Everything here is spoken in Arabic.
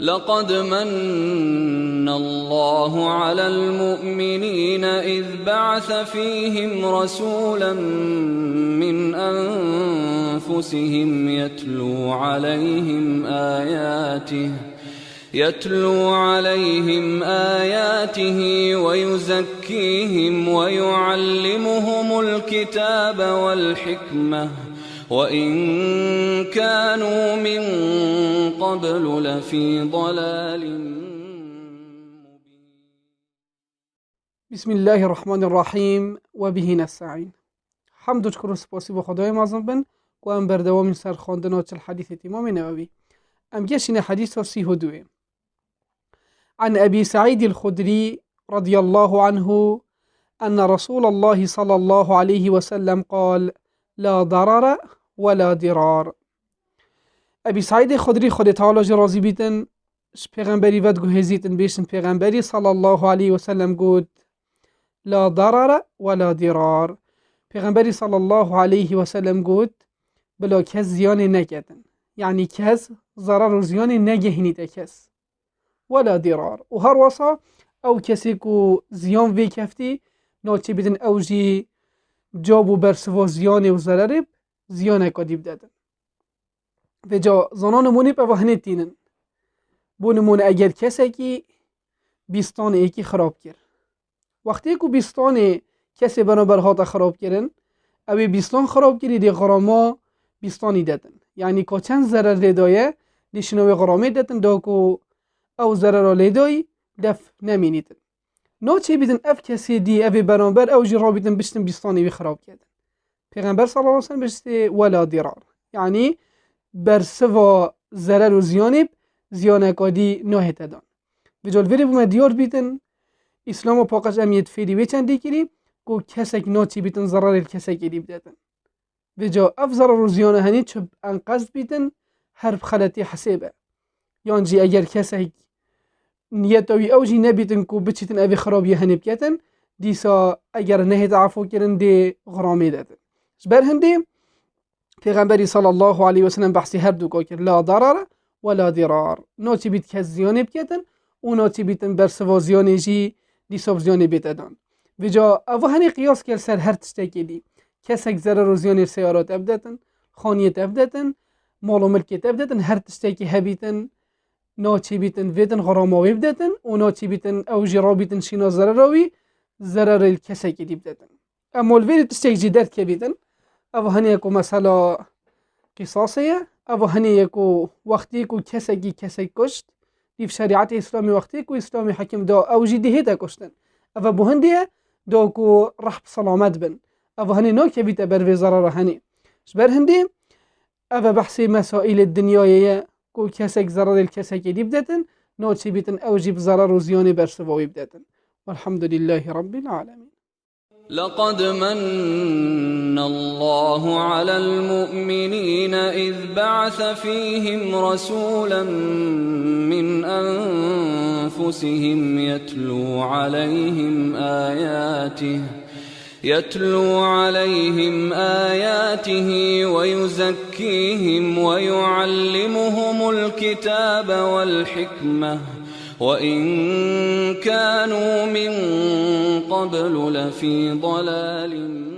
لقد من الله على المؤمنين إذ بعث فيهم رسولا من أنفسهم يتلو عليهم آياته ويزكيهم ويعلمهم الكتاب والحكمة وإن كانوا من قبل لفي ضلال مبين. بسم الله الرحمن الرحیم و به نستعین. حمد و شکر و سپاسی به خدای معظم بن و ام بر دوام سر خواندن الحديث امام نووي. ام گشین حدیث 32 عن أبي سعيد الخدري رضي الله عنه أن رسول الله صلى الله عليه وسلم قال لا ضرر ولا ضرار. أبي سعيد الخدري خود تعالی راضی بیتن پیغمبری ود گوهزیتن بیشن پیغمبری صلى الله عليه وسلم گود لا ضرر ولا ضرار. پیغمبری صلى الله عليه وسلم گود بلا کس زیان نکدن، یعنی کس ضرر و زیان نگهنیده کس، ولا ضرار و هر وصا او کسی کو زیان وی کفتی ناچه بیدن او جی جابو برسوا زیان و ضرر زیان کدیب دادن و جا زنان مونیب او هنه تینن بونمون اگر کسی که بیستان ایکی خراب کرد، وقتی که بیستان کسی بنابر هاتا خراب کردن اوی بیستان خراب کردی دی غراما بیستانی دادن، یعنی که چند ضرر لیدایه دیشنوی غرامه دادن دا که او ضرر لیدای دف نمینیدن ناچه بیدن اف کسی دی اوی بنابر او جی را بیدن بشتن بیستانی بی خراب کردن. پیغمبر صلی اللہ علیہ وسلم بشته ولا ضرار، یعنی برسوا ضرر و زیانب زیانکادی ناهت دان و جالوری بومد دیار بیدن اسلام و پاکش امیت فیدی وی چندی کری که کسک ناچه بیدن ضرر کسک دیب دادن و جا اف ضرر و زیانه هنی چه انقصد بیدن حرف خلطی حسیبه، یعنی اگر کسی نیت او جی نبیتن کو بچیتن اوی خرابی هنی بکتن دیسا اگر نهیت عفو کرن دی غرامی دادن. بر هندی پیغمبری صلی الله علیه وسلم بحثی هر دو که لا ضرر ولا ضرار، ناچی بیت کس زیانی بکتن و ناچی بیتن بر سوا زیانی جی دیسا زیانی بیتدن و جا او هنی قیاس کرد سر هر تشتکی دی کسک ضرر و زیانی سیارات ابدتن، خانیت ابدتن، مال و ملکیت ابدتن، هر تشتکی هبیتن ناچی بیتن ویدن غراماوی بدتن و ناچی بیتن او جرا بیتن شینا ضرراوی ضرر کسکی دی بدتن. اما الویل تشتک جدید که بیتن او هنی اکو مثلا قصاصیه، او هنی اکو وقتی کو کسکی کشت دیف شریعت اسلامی وقتی کو اسلامی حکم دا او جی دیهیده کشتن او بهندیه دا کو رحب سلامت بن او هنی نا که بیت بر ضرر هنی بر هندی او بحثی مسائل الدنیایه کو کسک ضرر کسکی دی بدتن ناچی بیتن او جی بضرر و زیانی برسواوی بدتن. والحمد لله رب العالمين. لقد من الله على المؤمنين إذ بعث فيهم رسولا من أنفسهم يتلو عليهم آياته ويزكيهم ويعلمهم الكتاب والحكمة وإن كانوا من قبل لفي ضلال